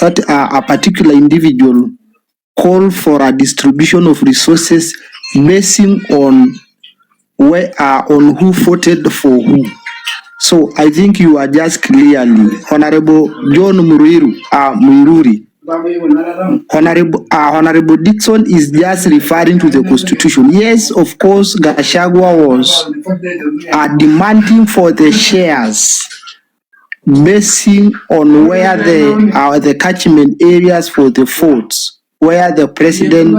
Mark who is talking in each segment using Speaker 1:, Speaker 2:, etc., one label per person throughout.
Speaker 1: a particular individual call for a distribution of resources basing on on who voted for who. So I think you are just clearly Honorable John Muiruri. Honorable Dixon is just referring to the Constitution. Yes, of course, Gashagua was demanding for the shares basing on where the catchment areas for the votes, where the president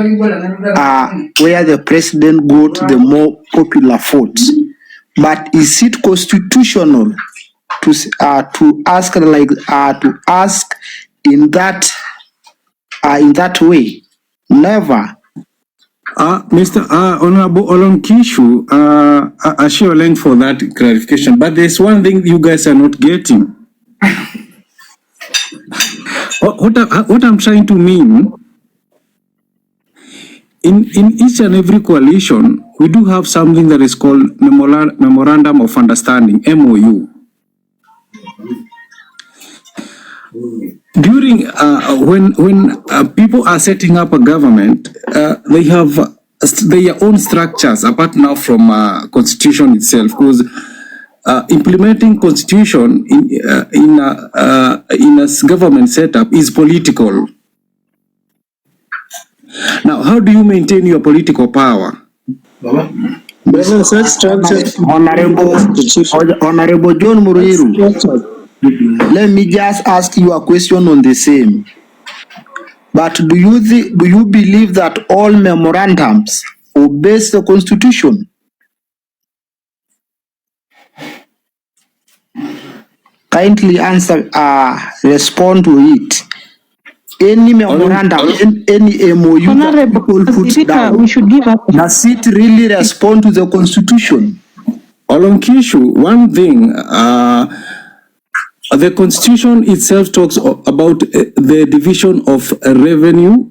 Speaker 1: got the more popular votes. But is it constitutional to ask in that way? Never.
Speaker 2: Mr. Honorable Olonkishu, assure length for that clarification. But there's one thing you guys are not getting. What I'm trying to mean, in each and every coalition, we do have something that is called Memorandum of Understanding, MOU. During when people are setting up a government, they have their own structures apart now from constitution itself, because implementing constitution in a government setup is political. Now, how do you maintain your political power?
Speaker 1: Honorable John Muriru, let me just ask you a question on the same. But do you believe that all memorandums obey the Constitution? Kindly answer, respond to it. Any memorandum, any MOU that people put down,
Speaker 3: we should give up.
Speaker 1: Does it really respond to the Constitution?
Speaker 2: Olonkishu, one thing, the Constitution itself talks about the division of revenue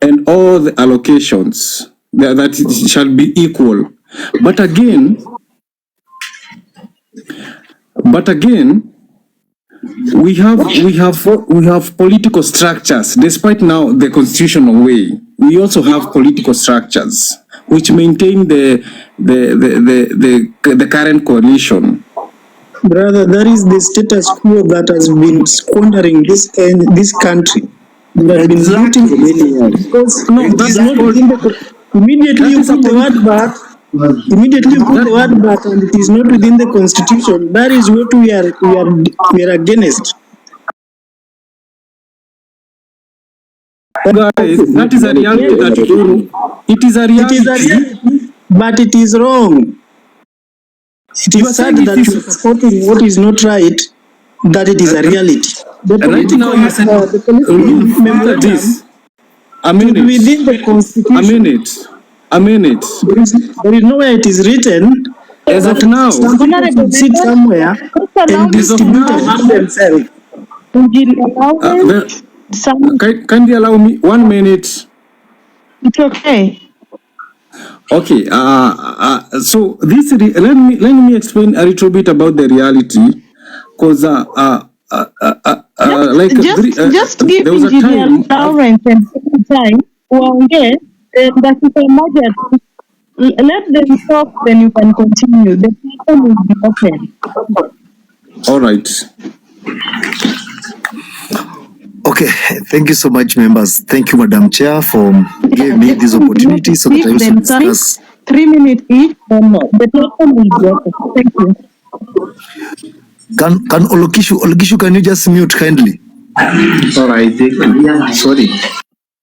Speaker 2: and all the allocations, that it shall be equal. But again, we have political structures. Despite now the constitutional way, we also have political structures which maintain the current coalition.
Speaker 4: Brother, that is the status quo that has been squandering this country. That has been looting for many years. Because no, that's not within the. Immediately you put the word back. Immediately you put the word back, and it is not within the Constitution. That is what we are against.
Speaker 2: Guys, that is a reality that you don't know. It is a reality.
Speaker 4: It is a reality, but it is wrong. It is sad that you are supporting what is not right, that it is a reality.
Speaker 2: Right now you said, remember this. A minute.
Speaker 4: Within the Constitution.
Speaker 2: A minute.
Speaker 4: There is nowhere it is written.
Speaker 2: As of now,
Speaker 4: someone sit somewhere and distribute among themselves.
Speaker 2: Can you allow me 1 minute?
Speaker 3: It's okay.
Speaker 2: Okay. So this let me explain a little bit about the reality, because
Speaker 3: just give
Speaker 2: there was a time.
Speaker 3: Lawrence and time that is a major. Let them talk, then you can continue. The platform will be open.
Speaker 2: All right.
Speaker 5: Okay, thank you so much, members. Thank you, Madam Chair, for giving me this opportunity so that I also discuss.
Speaker 3: 3 minutes each, then the platform will be open. Thank you.
Speaker 5: Can Olokishu, can you just mute kindly?
Speaker 1: All right, sorry.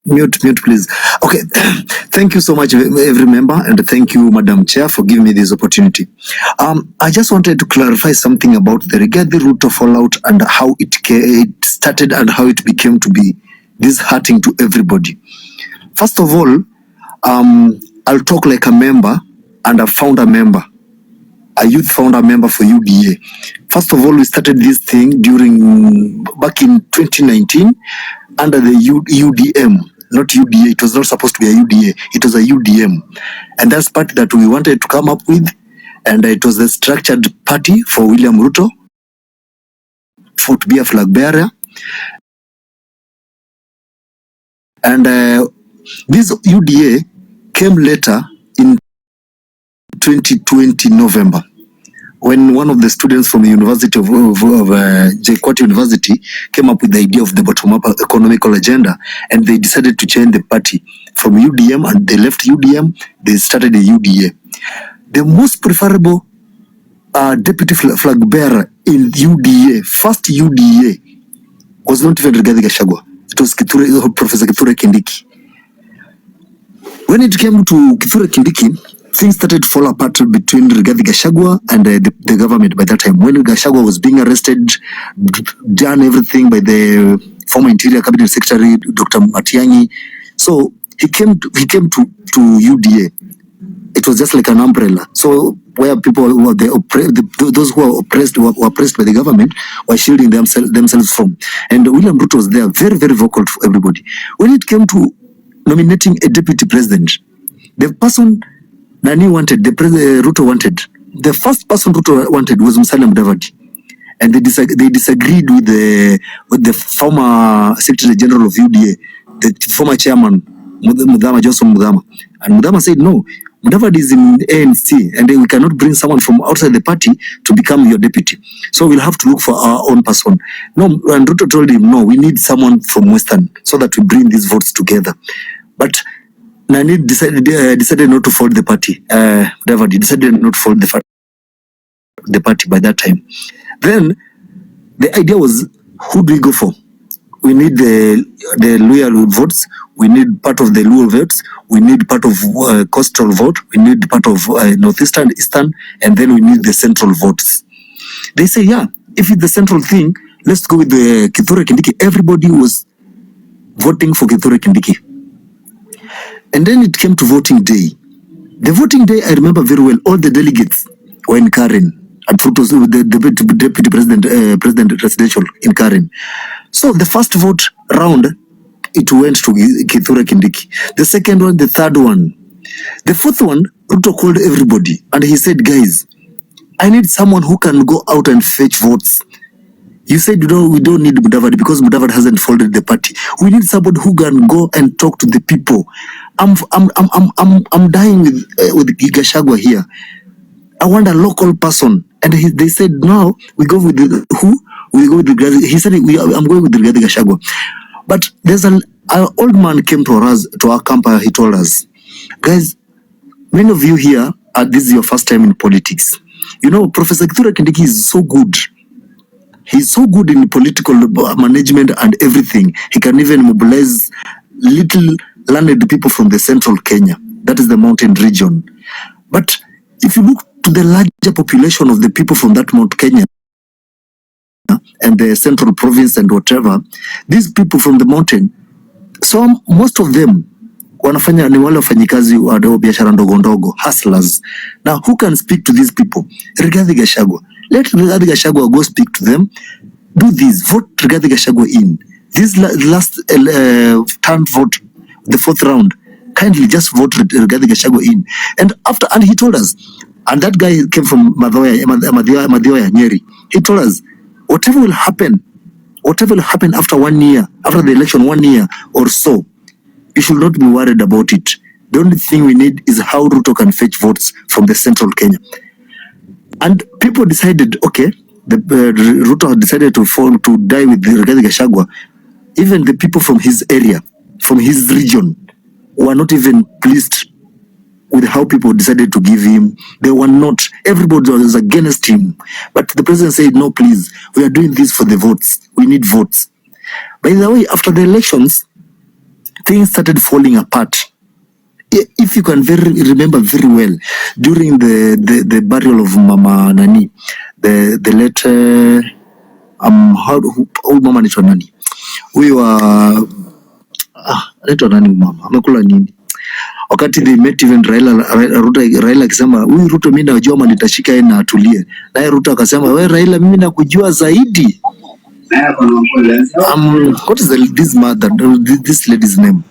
Speaker 5: Mute, please. Okay, thank you so much, every member, and thank you, Madam Chair, for giving me this opportunity. I just wanted to clarify something about the Rigathi route of fallout and how it started and how it became to be disheartening to everybody. First of all, I'll talk like a member and a founder member, a youth founder member for UDA. First of all, we started this thing back in 2019 under the UDM, not UDA. It was not supposed to be a UDA. It was a UDM. And that's part that we wanted to come up with. And it was the structured party for William Ruto, to be a flag bearer. And this UDA came later in 2020 November, when one of the students from the University of JKUAT University came up with the idea of the bottom-up economical agenda, and they decided to change the party from UDM, and they left UDM, they started a UDA. The most preferable deputy flag bearer in UDA, first UDA, was not even Rigathi Gachagua. It was Professor Kithure Kindiki. When it came to Kithure Kindiki, things started to fall apart between Rigathi Gachagua and the government by that time. When Gashagua was being arrested, done everything by the former Interior Cabinet Secretary, Dr. Matiang'i. So he came to UDA. It was just like an umbrella. So where people who were those who were oppressed by the government were shielding themselves from. And William Ruto was there, very, very vocal for everybody. When it came to nominating a deputy president, the person Nani wanted, Ruto wanted, the first person Ruto wanted was Musalia Mudavadi. And they disagreed with the former Secretary General of UDA, the former chairman, Johnson Mudhama. And Mudhama said, no, Mudavadi is in ANC, and we cannot bring someone from outside the party to become your deputy. So we'll have to look for our own person. No, and Ruto told him, no, we need someone from Western so that we bring these votes together. But Nani decided not to fold the party. Mudavadi decided not to fold the party by that time. Then the idea was, who do we go for? We need the loyal votes. We need part of the Luo votes. We need part of coastal vote. We need part of northeastern, eastern, and then we need the central votes. They say, yeah, if it's the central thing, let's go with the Kithure Kindiki. Everybody was voting for Kithure Kindiki. And then it came to voting day. The voting day, I remember very well, all the delegates were in Karen. At Ruto's, the deputy president residential in Karen. So the first vote round, it went to Kithure Kindiki. The second one, the third one. The fourth one, Ruto called everybody and he said, guys, I need someone who can go out and fetch votes. You said, we don't need Mudavadi because Mudavadi hasn't folded the party. We need somebody who can go and talk to the people. I'm dying with Gashagua here. I want a local person. And they said, no, we go with who? We go with Rigathi. He said, I'm going with Rigathi Gachagua. But there's an old man came to our camp. He told us, guys, many of you here, this is your first time in politics. You know, Professor Kithure Kindiki is so good. He's so good in political management and everything. He can even mobilize little learned people from the central Kenya. That is the mountain region. But if you look to the larger population of the people from that Mount Kenya and the central province and whatever, these people from the mountain, so most of them wanafanya ni wale wafanyikazi wa biashara ndogo ndogo, hustlers. Now who can speak to these people? Rigathi Gachagua. Let Rigathi Gachagua go speak to them. Do this. Vote Rigathi Gachagua in. This last turn vote, the fourth round, kindly just vote Rigathi Gachagua in. And he told us, and that guy came from Madhioya, Nyeri. He told us, whatever will happen after 1 year, after the election, 1 year or so, you should not be worried about it. The only thing we need is how Ruto can fetch votes from the central Kenya. And people decided, okay, Ruto decided to die with Rigathi Gachagua. Even the people from his area, from his region, were not even pleased with how people decided to give him. They were not. Everybody was against him. But the president said, no, please, we are doing this for the votes. We need votes. By the way, after the elections, things started falling apart. If you can remember very well, during the burial of Mama Nani, the late, old Mama Nani, we were, leto nani mama, amekula nini? Wakati they met even Raila akisema, huyu Ruto mimi najua mali nitashika yeye na atulie. Naye Ruto akasema, wewe Raila mimi nakujua zaidi. What is this lady's name?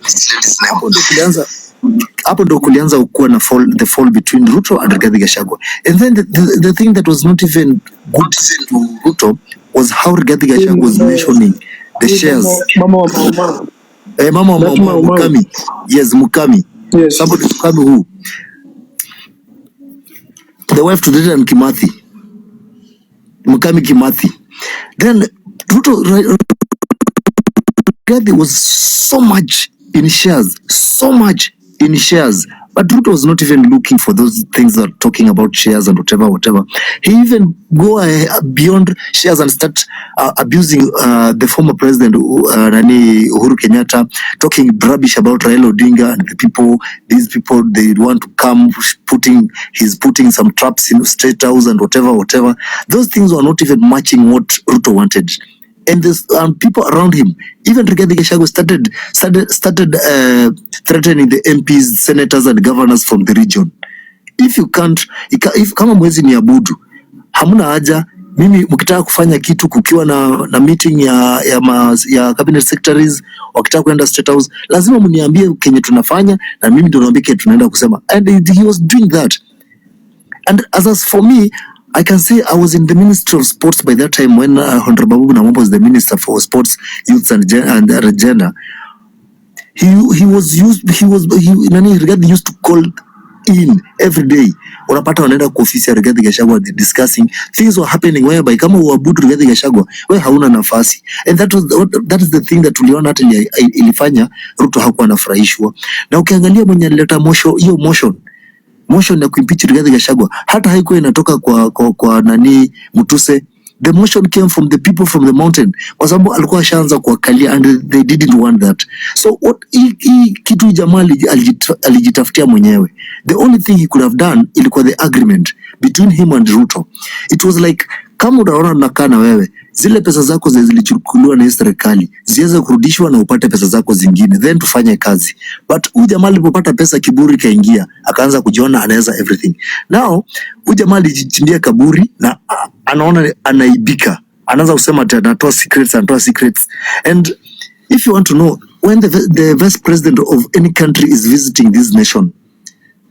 Speaker 5: Hapo ndo kulianza ukuwa na the fall between Ruto and Rigathi Gachagua. And then the thing that was not even good to Ruto was how Rigathi Gachagua was mentioning the shares.
Speaker 4: Mama Mama.
Speaker 5: Mama
Speaker 4: That Mau Mau.
Speaker 5: Mukami. Yes, Mukami.
Speaker 4: Yes.
Speaker 5: Somebody Mukami who? The wife to Dedan Kimathi. Mukami Kimathi. Then Ruto there was so much in shares, but Ruto was not even looking for those things that are talking about shares and whatever. He even go beyond shares and start abusing the former president Uhuru Kenyatta, talking rubbish about Raila Odinga and these people, they want to come he's putting some traps in State House and whatever. Those things were not even matching what Ruto wanted. And this people around him, even Rigathi Gachagua started threatening the MPs, senators, and governors from the region. If kama mwezi ni abudu, hamuna haja mimi mkitaka kufanya kitu kukiwa na meeting ya cabinet secretaries, wakitaka kwenda State House, lazima mniambie kenye tunafanya na mimi ndio naambia kenye tunaenda kusema. And he was doing that. And as for me, I can say I was in the Ministry of Sports by that time when Honorable Babu Namwamba was the Minister for Sports, Youth and Gender. Rigathi used to call in every day. Unapata wanaenda kwa ofisi ya Rigathi Gachagua discussing things were happening whereby kama uabudu Rigathi Gachagua wewe hauna nafasi. And that is the thing that tuliona hata ilifanya Ruto hakuwa anafurahishwa. Na ukiangalia mwenye alileta motion ya kuimpeach Rigathi Gachagua hata haikuwa inatoka kwa nani Mutuse. The motion came from the people from the mountain, kwa sababu alikuwa ashaanza kuangalia and they didn't want that. So what kitu jamaa alijitafutia mwenyewe. The only thing he could have done ilikuwa the agreement between him and Ruto. It was like kama unaona nakaa na wewe, zile pesa zako zilichukuliwa na serikali ziweze kurudishwa na upate pesa zako zingine, then tufanye kazi. But huyu jamaa alipopata pesa kiburi kaingia, akaanza kujiona anaweza everything. Now huyu jamaa alijichindia kaburi na anaona anaibika, anaanza kusema anatoa secrets. And if you want to know, when the vice president of any country is visiting this nation,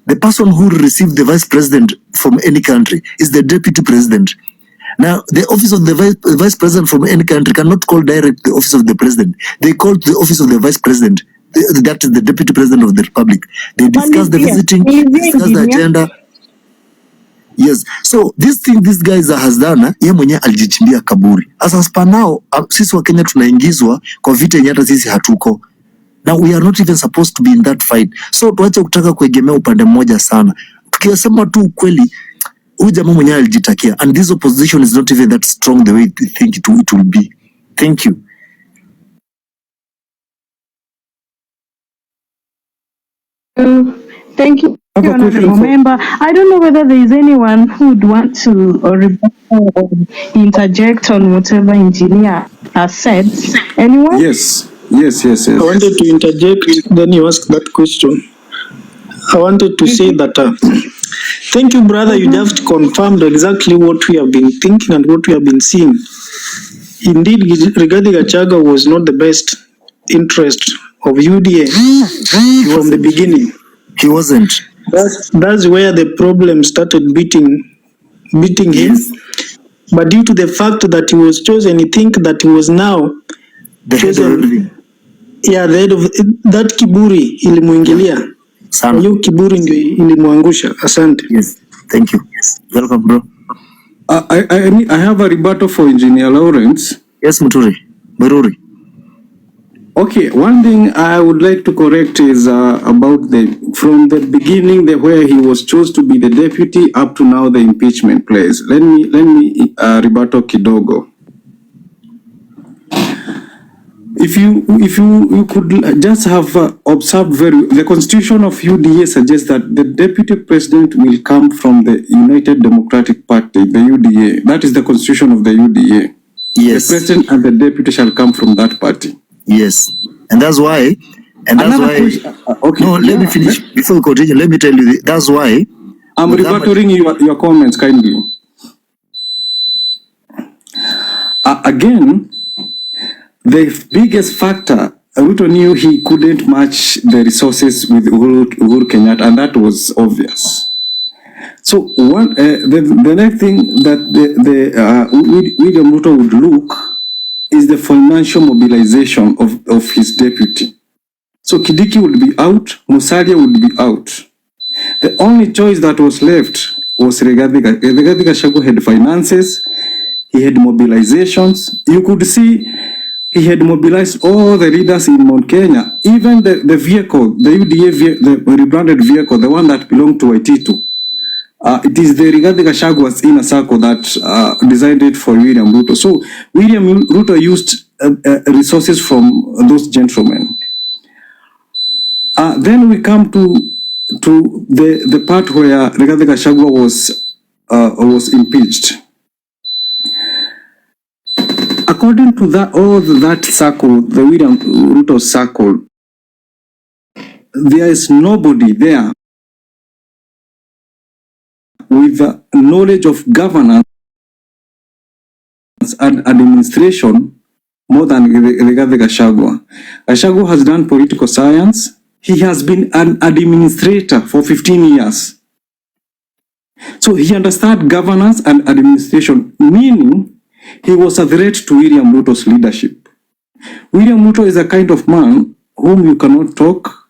Speaker 5: the person who received the vice president from any country is the deputy president. Now, the office of the vice president from any country cannot call direct the office of the president. They call the office of the vice president. That is the deputy president of the republic. They discuss the visiting, discuss the agenda. Yes. So this thing this guy has done, yeye mwenyewe alijichindia kaburi. As per now, sisi wa Kenya tunaingizwa kwa vita yenye hata sisi hatuko. Now we are not even supposed to be in that fight. So tuache kutaka kuegemea upande mmoja sana. Tukisema tu ukweli, huyu jamaa mwenyewe alijitakia, and this opposition is not even that strong the way we think it will be. Thank you.
Speaker 3: Thank you, honorable member. I don't know whether there is anyone who would want to interject on whatever engineer has said. Anyone?
Speaker 2: Yes.
Speaker 4: I wanted to interject, then you asked that question. I wanted to say that thank you, brother. You just confirmed exactly what we have been thinking and what we have been seeing. Indeed, Rigathi Gachagua was not the best interest of UDA from the beginning.
Speaker 5: He wasn't.
Speaker 4: That's where the problem started beating him. But due to the fact that he was chosen, he think that he was now
Speaker 5: the chosen.
Speaker 4: The head of that kiburi ilimuingilia.
Speaker 5: Sana.
Speaker 4: Hiyo kiburi ndio ilimwangusha. Asante.
Speaker 5: Yes. Thank you. Welcome, bro.
Speaker 2: I have a rebuttal for Engineer Lawrence.
Speaker 5: Yes, Mururi.
Speaker 2: Okay, one thing I would like to correct is about from the beginning, where he was chosen to be the deputy up to now the impeachment plays. Let me rebuttal kidogo. If you could just have observed the constitution of UDA suggests that the deputy president will come from the United Democratic Party, the UDA. That is the constitution of the UDA.
Speaker 5: Yes.
Speaker 2: The president and the deputy shall come from that party.
Speaker 5: Yes. And that's why. Okay. No, let me finish. Before we continue, let me tell you, that's why.
Speaker 2: I'm rebuttaling your comments kindly. Again, the biggest factor, Ruto knew he couldn't match the resources with Uhuru Kenyatta, and that was obvious. So the next thing that William Ruto would look is the financial mobilization of his deputy. So Kidiki would be out, Musalia would be out. The only choice that was left was Rigathi Gachagua had finances, he had mobilizations. You could see he had mobilized all the leaders in Mount Kenya, even the vehicle, the UDA, the rebranded vehicle, the one that belonged to Waititu. It is the Rigathi Gachagua's inner circle that designed it for William Ruto. So William Ruto used resources from those gentlemen. Then we come to the part where Rigathi Gachagua was impeached. According to that circle, the William Ruto circle, there is nobody there with knowledge of governance and administration more than Rigathi Gachagua. Gachagua has done political science. He has been an administrator for 15 years. So he understands governance and administration, meaning he was a threat to William Ruto's leadership. William Ruto is a kind of man whom you cannot talk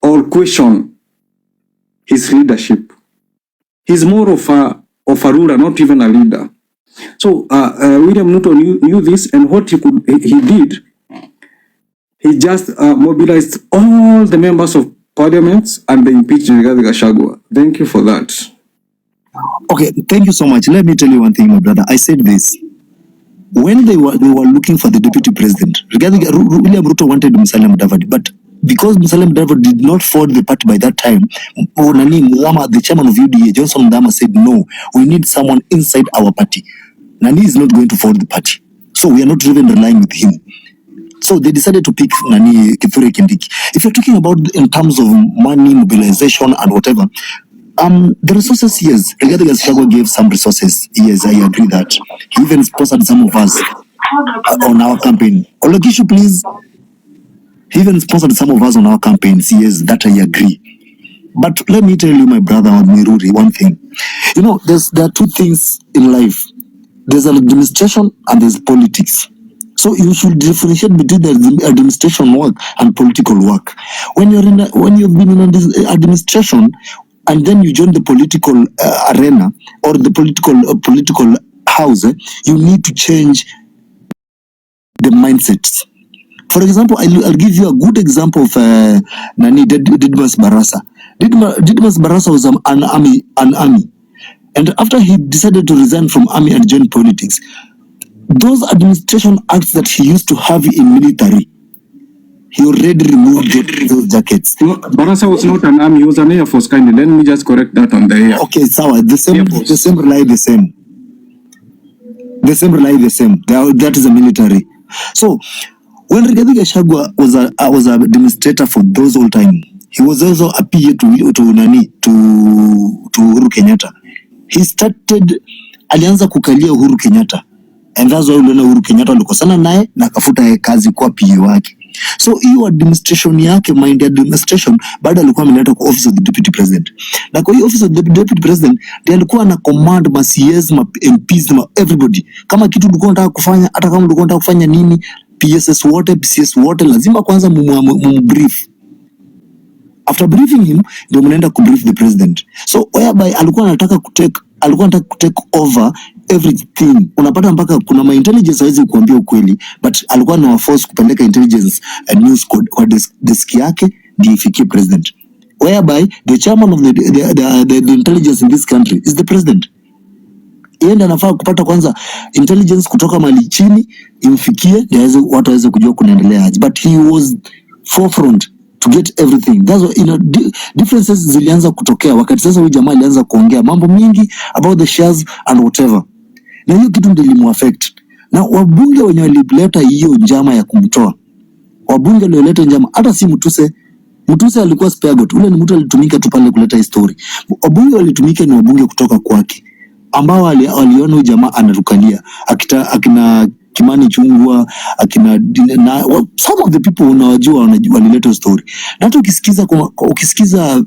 Speaker 2: or question his leadership. He's more of a ruler, not even a leader. So William Ruto knew this, and what he did, he just mobilized all the members of parliament and they impeached Rigathi Gachagua. Thank you for that.
Speaker 5: Okay, thank you so much. Let me tell you one thing, my brother. I said this. When they were looking for the deputy president, William Ruto wanted Musalia Mudavadi, but because Musalia Mudavadi did not forward the party by that time, the chairman of UDA, Johnson Mudama, said, no, we need someone inside our party. Nani is not going to forward the party. So we are not even relying with him. So they decided to pick Kithure Kindiki. If you're talking about in terms of money, mobilization and whatever, the resources, yes, Rigathi Gachagua gave some resources. Yes, I agree that. He even sponsored some of us on our campaign. Olokishu, please. He even sponsored some of us on our campaigns. Yes, that I agree. But let me tell you, my brother Miruri, one thing. You know, there are two things in life. There's administration and there's politics. So you should differentiate between the administration work and political work. When you've been in administration and then you join the political arena or the political house, you need to change the mindsets. For example, I'll give you a good example of Didmas Barasa. Didmas Barasa was an army. And after he decided to resign from army and join politics, those administration acts that he used to have in military, he already removed those jackets.
Speaker 2: No, Barasa was not an army, he was an Air Force kind. Let me just correct that on the air.
Speaker 5: Okay, so the same rely the same. The same rely the same. That is a military. So when Rigathi Gachagua was a demonstrator for those old time, he was also a PA to Uhuru Kenyatta. He started alianza kukalia Uhuru Kenyatta. And that's why Uhuru Kenyatta alikosana naye na akafuta kazi kwa PA wake. So hiyo administration yake, mind administration, baada alikuwa ameleta kwa office of the deputy president. Na kwa hiyo office of the deputy president, ndiye alikuwa na command ma CS, ma MPs, ma everybody. Kama kitu ulikuwa unataka kufanya, hata kama ulikuwa unataka kufanya nini, PSS wote, PCS wote, lazima kwanza mumbrief. After briefing him, ndio mnaenda kubrief the president. So whereby alikuwa anataka kutake over everything. Unapata mpaka kuna ma intelligence hawezi kuambia ukweli, but alikuwa na force kupeleka intelligence news code kwa desk yake ndio ifikie president. Whereby the chairman of the intelligence in this country is the president. Yeye ndiye anafaa kupata kwanza intelligence kutoka mali chini imfikie ndio watu waweze kujua kunaendelea aje. But he was forefront to get everything. That's why, differences zilianza kutokea wakati sasa huyu jamaa alianza kuongea mambo mingi about the shares and whatever. Na hiyo kitu ndio limuaffect. Na wabunge wenye walileta hiyo njama ya kumtoa. Wabunge walioleta njama hata si Mutuse alikuwa spare god. Ule ni mtu alitumika tu pale kuleta history. Wabunge walitumika ni wabunge kutoka kwake ambao waliona huyu jamaa anarukalia akina Kimani Chungwa, some of the people unawajua walileta story. Na hata ukisikiza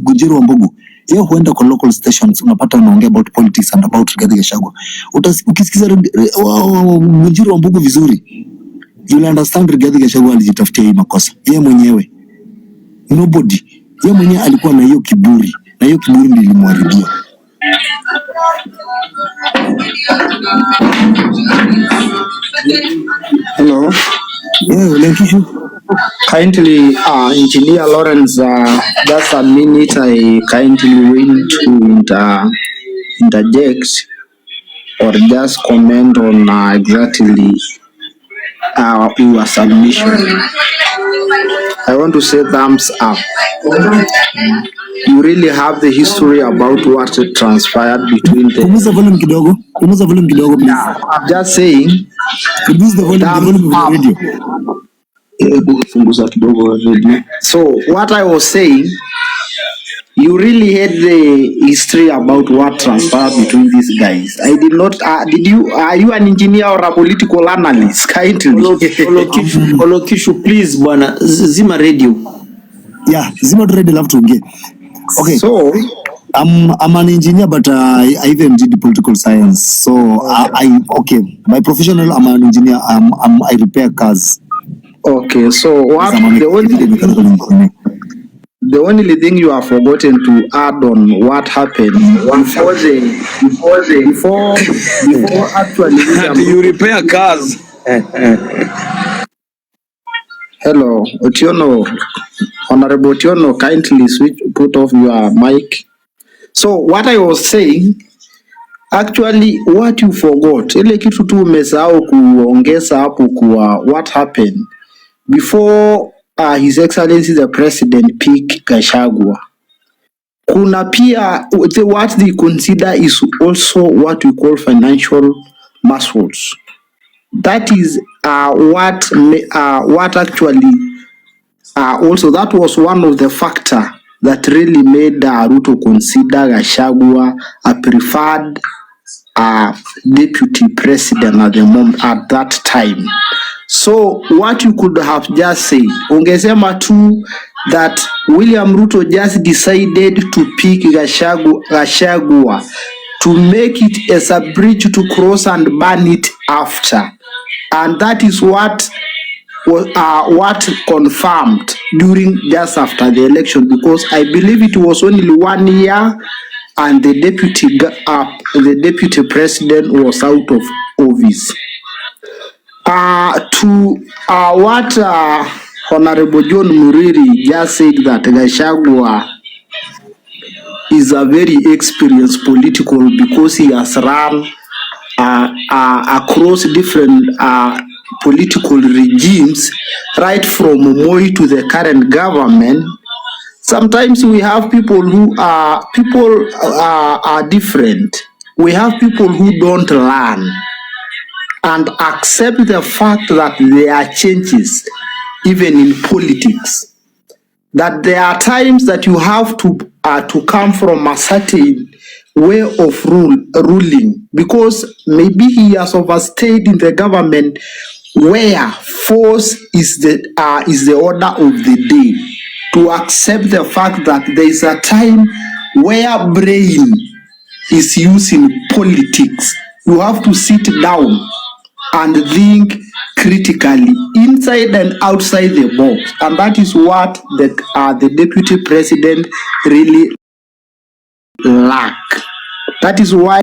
Speaker 5: Gunjiro wa Mbogo, Yeye huenda kwa local stations, unapata unaongea about politics and about Rigathi Gachagua. Ukisikiza Mjiro wa Mbugu vizuri, you'll understand Rigathi Gachagua alijitafutia hii makosa. Yeye mwenyewe. Nobody. Yeye mwenyewe alikuwa na hiyo kiburi. Na hiyo kiburi ndio ilimharibia.
Speaker 1: Hello.
Speaker 5: Yeah, thank you.
Speaker 1: Kindly, Engineer Lawrence, just a minute. I kindly want to interject or just comment on exactly your submission. I want to say thumbs up. You really have the history about what transpired between them.
Speaker 5: Punguza volume kidogo. Punguza volume kidogo, please.
Speaker 1: I'm just saying.
Speaker 5: Reduce the volume of the radio.
Speaker 1: So what I was saying, you really had the history about what transpired between these guys. I did not. Did you? Are you an engineer or a political analyst? Kindly.
Speaker 4: Olokishu, please, bwana, zima radio.
Speaker 5: Yeah, zima radio, love to get. Okay.
Speaker 1: So
Speaker 5: I'm an engineer, but I even did political science. So okay. By professional, I'm an engineer. I repair cars.
Speaker 1: Okay. So what the only thing you have forgotten to add on what happened before actually
Speaker 2: you repair cars.
Speaker 1: Hello, Otiono, Honorable Otiono, kindly put off your mic. So what I was saying, actually what you forgot, ile kitu tu umesahau kuongeza hapo kwa what happened before His Excellency the President pick Gashagua. Kuna pia what they consider is also what we call financial muscles. That is what actually also that was one of the factor that really made Ruto consider Gashagua a preferred deputy president at the moment at that time. So what you could have just said, ungesema tu that William Ruto just decided to pick Gashagua to make it as a bridge to cross and burn it after, and that is what confirmed during just after the election, because I believe it was only 1 year and the deputy president was out of office. To what Honorable John Muriri just said, that Gashagua is a very experienced political because he has run across different political regimes, right from Moi to the current government. Sometimes we have people who are different. We have people who don't learn and accept the fact that there are changes even in politics, that there are times that you have to come from a certain way of ruling, because maybe he has overstayed in the government where force is the order of the day, to accept the fact that there is a time where brain is used in politics. You have to sit down and think critically inside and outside the box, and that is what the deputy president really lack. That is why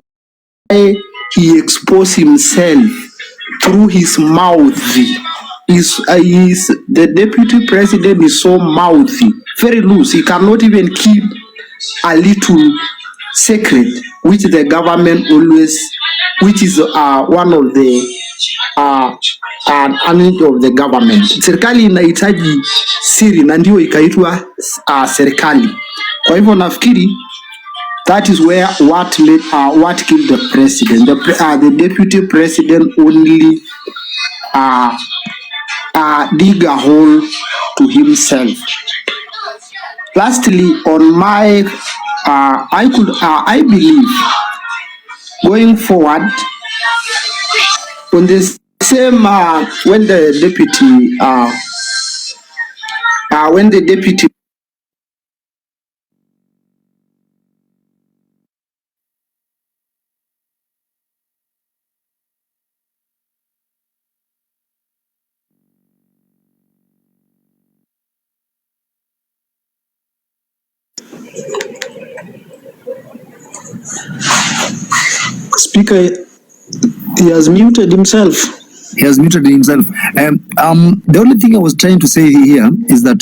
Speaker 1: he exposed himself through his mouth. The deputy president is so mouthy, very loose. He cannot even keep a little secret, which the government always, which is one of the of the government. Serikali inahitaji siri na ndio ikaitwa serikali. Kwa hivyo nafikiri that is where what killed the president. The deputy president only dig a hole to himself. Lastly, on my I believe going forward on this same when the deputy
Speaker 4: Speaker, he has muted himself.
Speaker 5: He has muted himself. The only thing I was trying to say here is that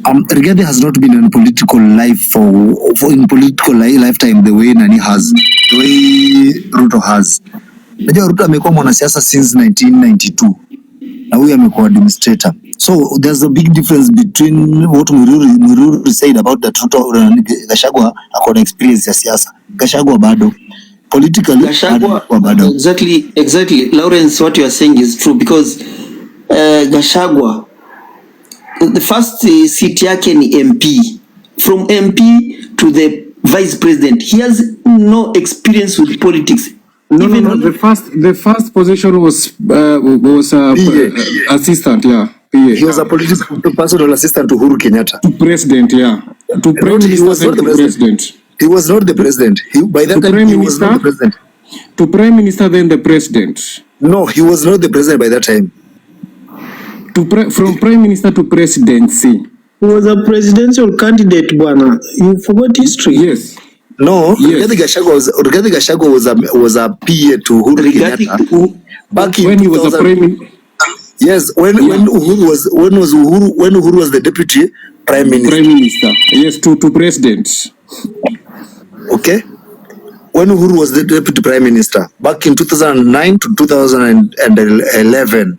Speaker 5: Rigathi has not been in political life for in political lifetime the way Nani has, the way Ruto has. Najua Ruto amekuwa mwanasiasa since 1992 na huyu amekuwa administrator. So there's a big difference between what Mururi said about that Ruto Gashagwa akona experience ya siasa. Gashagwa bado politically
Speaker 6: Gashagwa, exactly Lawrence, what you are saying is true because Gashagwa, the first seat yake ni MP. From MP to the vice president, he has no experience with politics.
Speaker 2: No. The first position was assistant, yeah. PA.
Speaker 5: He was a political personal assistant to Uhuru Kenyatta.
Speaker 2: To president, yeah. To prime minister,
Speaker 5: he was not the president. He was not the president. By that time, he was not the president.
Speaker 2: To prime minister, then the president.
Speaker 5: No, he was not the president by that time.
Speaker 2: From prime minister to presidency.
Speaker 4: He was a presidential candidate, Bwana. You forgot history.
Speaker 2: Yes.
Speaker 5: No, yes. Rigathi Gachagua was a PA to Uhuru Kenyatta back in
Speaker 2: when he was a prime minister.
Speaker 5: Yes, when Uhuru was the deputy prime minister.
Speaker 2: Prime minister, yes, to president.
Speaker 5: Okay, when Uhuru was the deputy prime minister back in 2009 to 2011,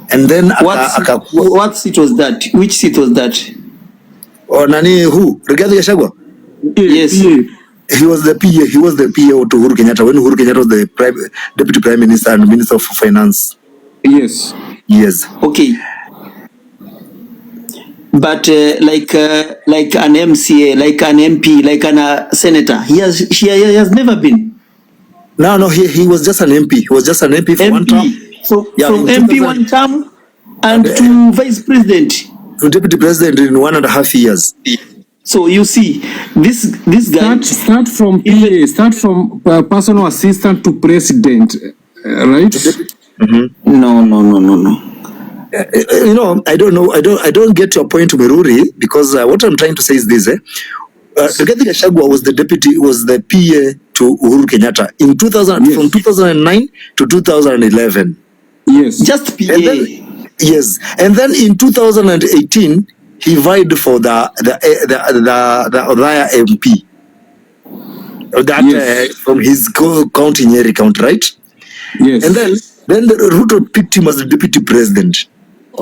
Speaker 5: and then
Speaker 6: what seat was that? Which seat was that?
Speaker 5: Oh, Nani who? Rigathi Gachagua.
Speaker 6: Yes.
Speaker 5: He was the PA. He was the PA to Uhuru Kenyatta when Uhuru Kenyatta was the deputy prime minister and minister of finance.
Speaker 2: Yes.
Speaker 5: Yes.
Speaker 6: Okay. But like an MCA, like an MP, like a senator, he has never been.
Speaker 5: No. He was just an MP. He was just an MP for one term.
Speaker 6: So yeah, from MP 1 term and to vice president.
Speaker 5: To deputy president in 1.5 years.
Speaker 6: So you see, this guy
Speaker 2: start from PA, start from personal assistant to president, right?
Speaker 5: Mm-hmm.
Speaker 6: No.
Speaker 5: You know, I don't know. I don't get your point, Meruri, because what I'm trying to say is this: Rigathi Gachagua was the PA to Uhuru Kenyatta in 2000, yes. From 2009 to 2011.
Speaker 2: Yes,
Speaker 6: just PA.
Speaker 5: And then in 2018. He vied for the Odaya MP. That from his county, Nyeri County, right?
Speaker 2: Yes.
Speaker 5: And then the Ruto picked him as the deputy president.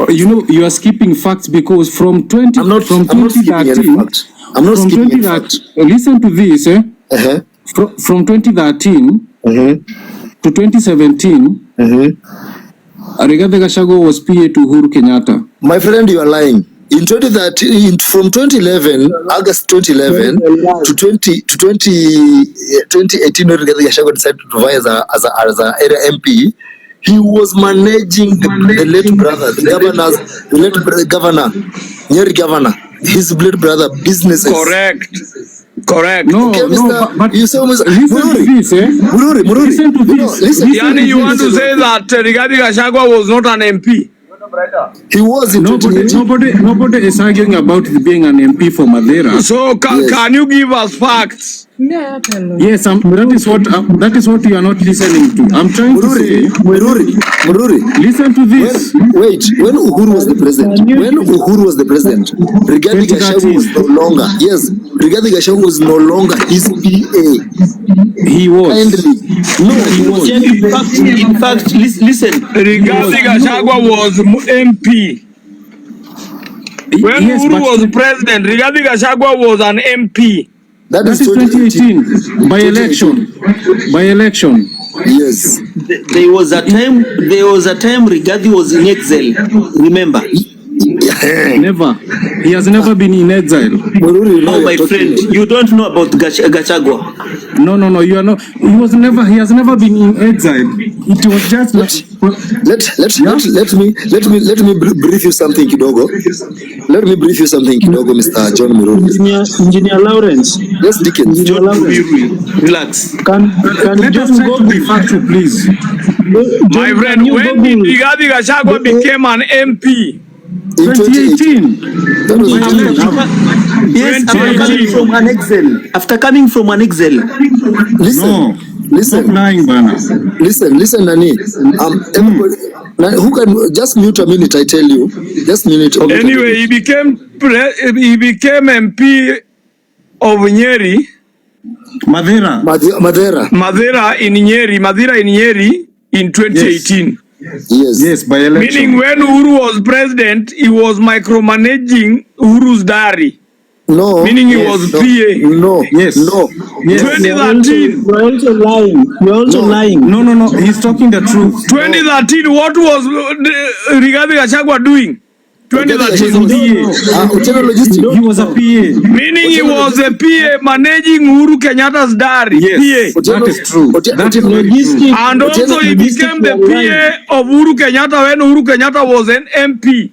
Speaker 2: You know, you are skipping facts because from 2013.
Speaker 5: I'm not skipping any facts. I'm not skipping any facts.
Speaker 2: Listen to this, From 2013 to 2017, Rigathi Gachagua was PA to Uhuru Kenyatta.
Speaker 5: My friend, you are lying. In 2013, from 2011, August 2011 to 2018, when Rigathi Gachagua decided to vie as a area MP, he was managing the late brother, the late governor, Nyeri governor, his late brother businesses.
Speaker 7: Correct.
Speaker 2: No,
Speaker 5: okay,
Speaker 2: but
Speaker 5: you say,
Speaker 2: listen to this,
Speaker 5: Mururi.
Speaker 2: Listen to this.
Speaker 7: Yani, you want to say that Rigathi Gachagua was not an MP?
Speaker 5: He was in
Speaker 2: nobody is arguing about being an MP for Madeira.
Speaker 7: So can you give us facts?
Speaker 2: Yes, that is what you are not listening to. I'm trying to say,
Speaker 5: Mururi.
Speaker 2: Listen to this.
Speaker 5: When Uhuru was the president, Rigathi Gachagua was no longer. Yes, Rigathi Gachagua was no longer his PA.
Speaker 2: He was.
Speaker 6: He was. In fact, listen.
Speaker 7: Rigathi Gachagua was MP. When Uhuru was president, Rigathi Gachagua was an MP.
Speaker 5: That is
Speaker 2: 2018 by election.
Speaker 5: Yes.
Speaker 6: There was a time Rigathi was in exile. Remember?
Speaker 2: Never. He has never been in exile.
Speaker 6: Oh, my friend, you don't know about Gachagua.
Speaker 2: No, you are not. He has never been in exile. It was just
Speaker 5: let me brief you something kidogo. Let me brief you something kidogo, Mr. John Mururi.
Speaker 4: Engineer Lawrence.
Speaker 5: Yes, Dickens.
Speaker 6: John Mururi. Relax.
Speaker 4: Can
Speaker 2: let us try to be factual, please.
Speaker 7: My friend, when did Rigathi Gachagua became an MP?
Speaker 5: In
Speaker 2: 2018.
Speaker 5: That was
Speaker 6: Yes, after coming from an Excel. After coming from an Excel.
Speaker 2: No.
Speaker 5: Listen,
Speaker 2: Stop lying, Bana.
Speaker 5: listen, Nani. Everybody, who can just mute a minute? I tell you, just minute.
Speaker 2: Okay.
Speaker 7: Anyway, he became MP of Nyeri.
Speaker 2: Madera.
Speaker 7: Madera in Nyeri in 2018.
Speaker 5: Yes,
Speaker 2: by election.
Speaker 7: Meaning when Uhuru was president, he was micromanaging Uhuru's diary.
Speaker 5: No.
Speaker 7: Meaning he was PA.
Speaker 5: No.
Speaker 2: Yes.
Speaker 5: No.
Speaker 7: 2013.
Speaker 4: You're also lying. You're also lying.
Speaker 2: No. He's talking the truth.
Speaker 7: 2013. What was Rigathi Gachagua doing? 2013.
Speaker 2: He was a PA.
Speaker 7: Meaning he was a PA managing Uhuru Kenyatta's diary.
Speaker 2: Yes,
Speaker 7: PA.
Speaker 2: that is true. That is
Speaker 4: Logistic.
Speaker 7: And also he became the PA of Uhuru Kenyatta when Uhuru Kenyatta was an MP.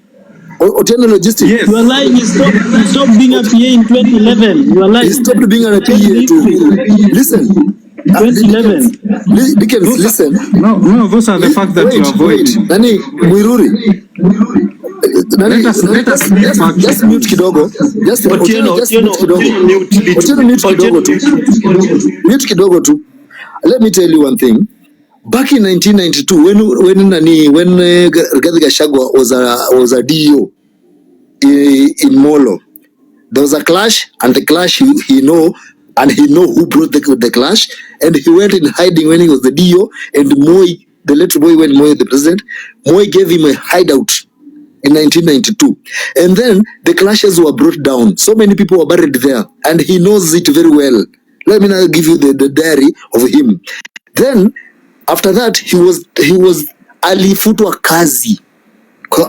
Speaker 5: Logistics.
Speaker 2: Yes.
Speaker 4: You are lying. He stopped being a PA in 2011. You are lying.
Speaker 5: He stopped being a PA too. Listen.
Speaker 4: 2011.
Speaker 5: Listen.
Speaker 2: No, those are the facts that you are avoiding.
Speaker 5: Nani, Mwiruri.
Speaker 2: Let us
Speaker 5: just mute kidogo. Just mute kidogo. Mute kidogo tu. Let me tell you one thing. Back in 1992, when Rigathi Gachagua was a DO in Molo, there was a clash, and the clash he know who brought the clash, and he went in hiding when he was the DO, and Moi, the late boy, when Moi the president, Moi gave him a hideout in 1992, and then the clashes were brought down. So many people were buried there, and he knows it very well. Let me now give you the diary of him. Then after that he was alifutwa kazi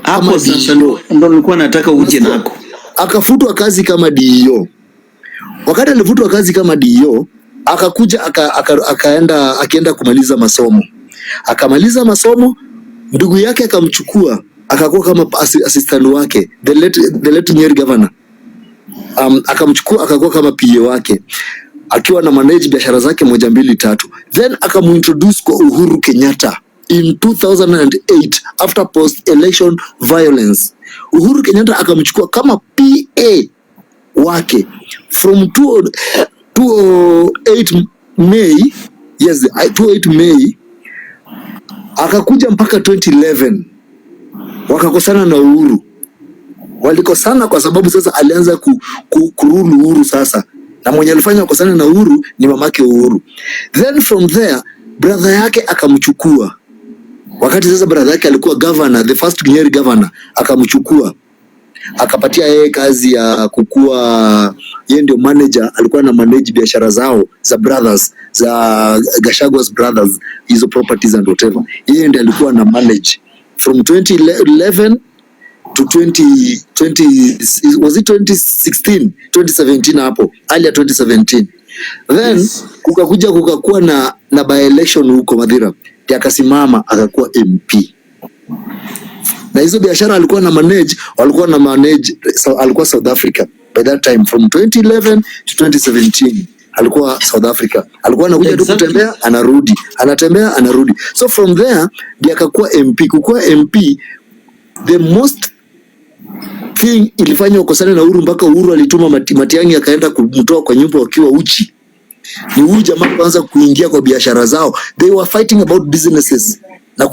Speaker 6: hapo. Sasa ndo nilikuwa nataka uje nako.
Speaker 5: Akafutwa kazi kama DO. Wakati alifutwa kazi kama DO, akakuja akaenda kumaliza masomo. Akamaliza masomo, ndugu yake akamchukua, akakuwa kama assistant wake, the late Nyeri governor. Akamchukua akakuwa kama PA wake, akiwa na manage biashara zake 1, 2, 3. Then akamuintroduce kwa Uhuru Kenyatta in 2008 after post election violence. Uhuru Kenyatta akamchukua kama PA wake from 2008 May, yes, 28 May, akakuja mpaka 2011. Wakakosana na Uhuru. Walikosana kwa sababu sasa alianza kurulu Uhuru sasa. Na mwenye alifanya kukosana na Uhuru ni mamake Uhuru. Then from there, brother yake akamchukua. Wakati sasa brother yake alikuwa governor, the first Nyeri governor, akamchukua. Akapatia yeye kazi ya kukua, yeye ndio manager, alikuwa na manage biashara zao za brothers, za Gashagua's brothers, hizo properties and whatever. Yeye ndiye alikuwa na manage from 2011 to 2020, was it 2016, 2017 hapo, earlier 2017. Then kukakuwa na by election huko Madhira, akasimama akakuwa MP. Na hizo biashara alikuwa na manage, alikuwa South Africa by that time, from 2011 to 2017 alikuwa South Africa. Alikuwa anakuja tu kutembea anarudi, anatembea anarudi. So from there ndiye akakuwa MP. Kukua MP, the most thing ilifanya ukosane na Uhuru mpaka Uhuru alituma Matiang'i akaenda kumtoa kwa nyumba wakiwa uchi. Ni huyu jamaa kwanza kuingia kwa biashara zao. They were fighting about businesses na